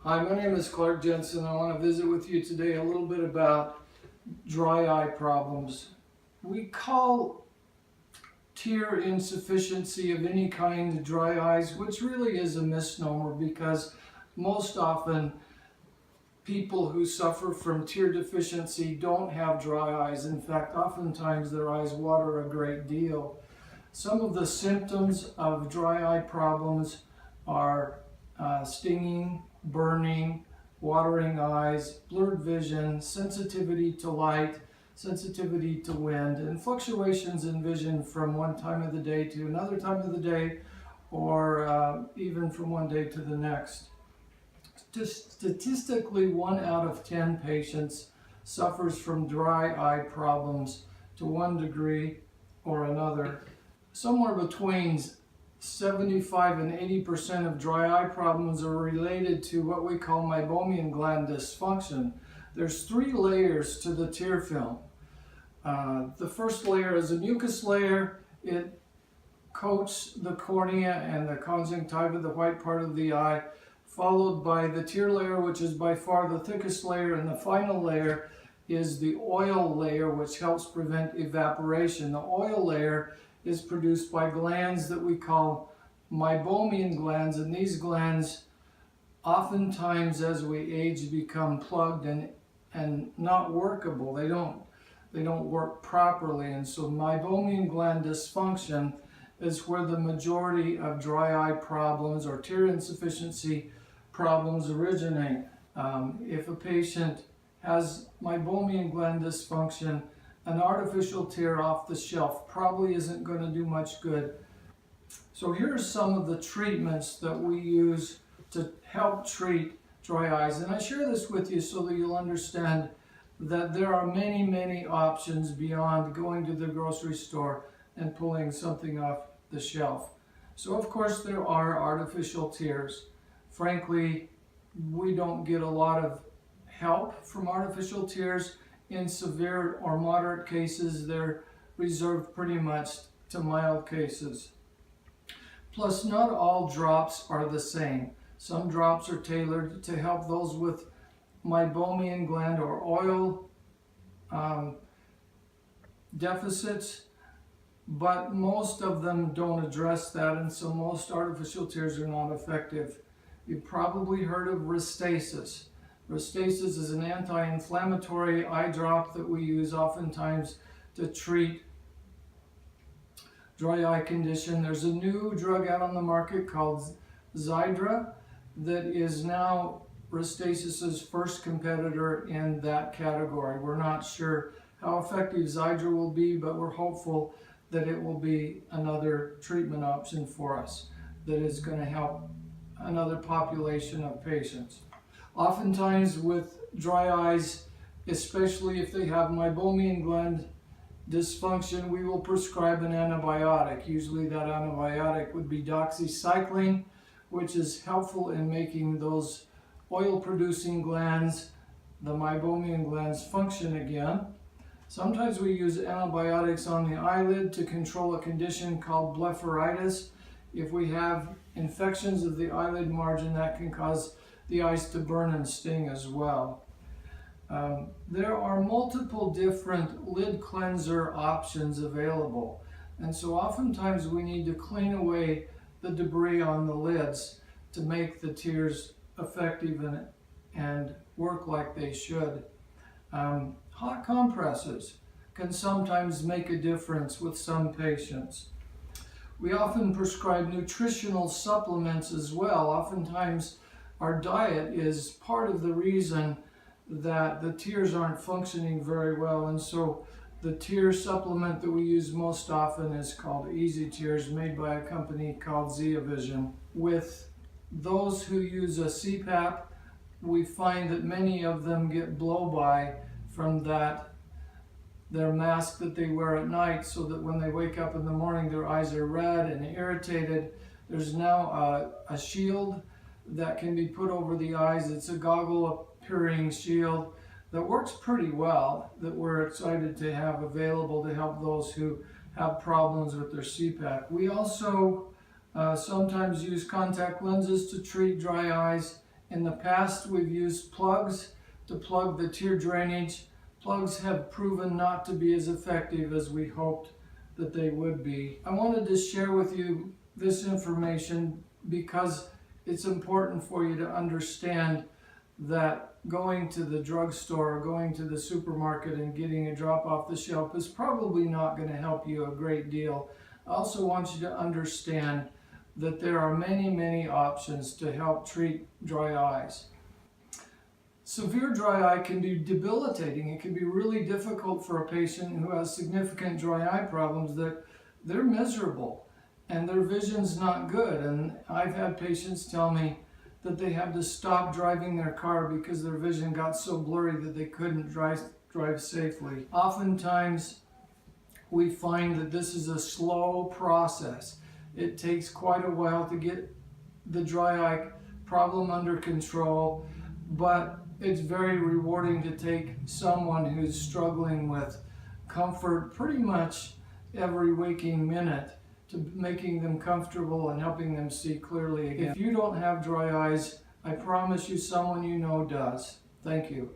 Hi, my name is Clark Jensen. I want to visit with you today a little bit about dry eye problems. We call tear insufficiency of any kind dry eyes, which really is a misnomer because most often people who suffer from tear deficiency don't have dry eyes. In fact, oftentimes their eyes water a great deal. Some of the symptoms of dry eye problems are stinging, burning, watering eyes, blurred vision, sensitivity to light, sensitivity to wind, and fluctuations in vision from one time of the day to another time of the day, or even from one day to the next. Statistically, 1 out of 10 patients suffers from dry eye problems to one degree or another. Somewhere between 75 and 80% of dry eye problems are related to what we call meibomian gland dysfunction. There's 3 layers to the tear film. The first layer is a mucus layer. It coats the cornea and the conjunctiva, the white part of the eye, followed by the tear layer, which is by far the thickest layer, and the final layer is the oil layer, which helps prevent evaporation. The oil layer is produced by glands that we call meibomian glands, and these glands oftentimes as we age become plugged and not workable. They don't work properly, and so meibomian gland dysfunction is where the majority of dry eye problems or tear insufficiency problems originate. If a patient has meibomian gland dysfunction, an artificial tear off the shelf probably isn't going to do much good. So here are some of the treatments that we use to help treat dry eyes. And I share this with you so that you'll understand that there are many, many options beyond going to the grocery store and pulling something off the shelf. So of course there are artificial tears. Frankly, we don't get a lot of help from artificial tears. In severe or moderate cases, they're reserved pretty much to mild cases. Plus, not all drops are the same. Some drops are tailored to help those with meibomian gland or oil deficits, but most of them don't address that, and so most artificial tears are not effective. You've probably heard of Restasis. Restasis is an anti-inflammatory eye drop that we use oftentimes to treat dry eye condition. There's a new drug out on the market called Xiidra that is now Restasis's first competitor in that category. We're not sure how effective Xiidra will be, but we're hopeful that it will be another treatment option for us that is going to help another population of patients. Oftentimes with dry eyes, especially if they have meibomian gland dysfunction, we will prescribe an antibiotic. Usually that antibiotic would be doxycycline, which is helpful in making those oil-producing glands, the meibomian glands, function again. Sometimes we use antibiotics on the eyelid to control a condition called blepharitis. If we have infections of the eyelid margin, that can cause the eyes to burn and sting as well. There are multiple different lid cleanser options available, and so oftentimes we need to clean away the debris on the lids to make the tears effective and work like they should. Hot compresses can sometimes make a difference with some patients. We often prescribe nutritional supplements as well. Oftentimes our diet is part of the reason that the tears aren't functioning very well, and so the tear supplement that we use most often is called Easy Tears, made by a company called Zeavision. With those who use a CPAP, we find that many of them get blow-by from their mask that they wear at night, so that when they wake up in the morning their eyes are red and irritated. There's now a shield that can be put over the eyes. It's a goggle appearing shield that works pretty well, that we're excited to have available to help those who have problems with their CPAP. We also sometimes use contact lenses to treat dry eyes, In the past, we've used plugs to plug the tear drainage. Plugs have proven not to be as effective as we hoped that they would be. I wanted to share with you this information because it's important for you to understand that going to the drugstore or going to the supermarket and getting a drop off the shelf is probably not going to help you a great deal. I also want you to understand that there are many, many options to help treat dry eyes. Severe dry eye can be debilitating. It can be really difficult for a patient who has significant dry eye problems, that they're miserable and their vision's not good. And I've had patients tell me that they had to stop driving their car because their vision got so blurry that they couldn't drive safely. Oftentimes, we find that this is a slow process. It takes quite a while to get the dry eye problem under control, but it's very rewarding to take someone who's struggling with comfort pretty much every waking minute to making them comfortable and helping them see clearly again. If you don't have dry eyes, I promise you someone you know does. Thank you.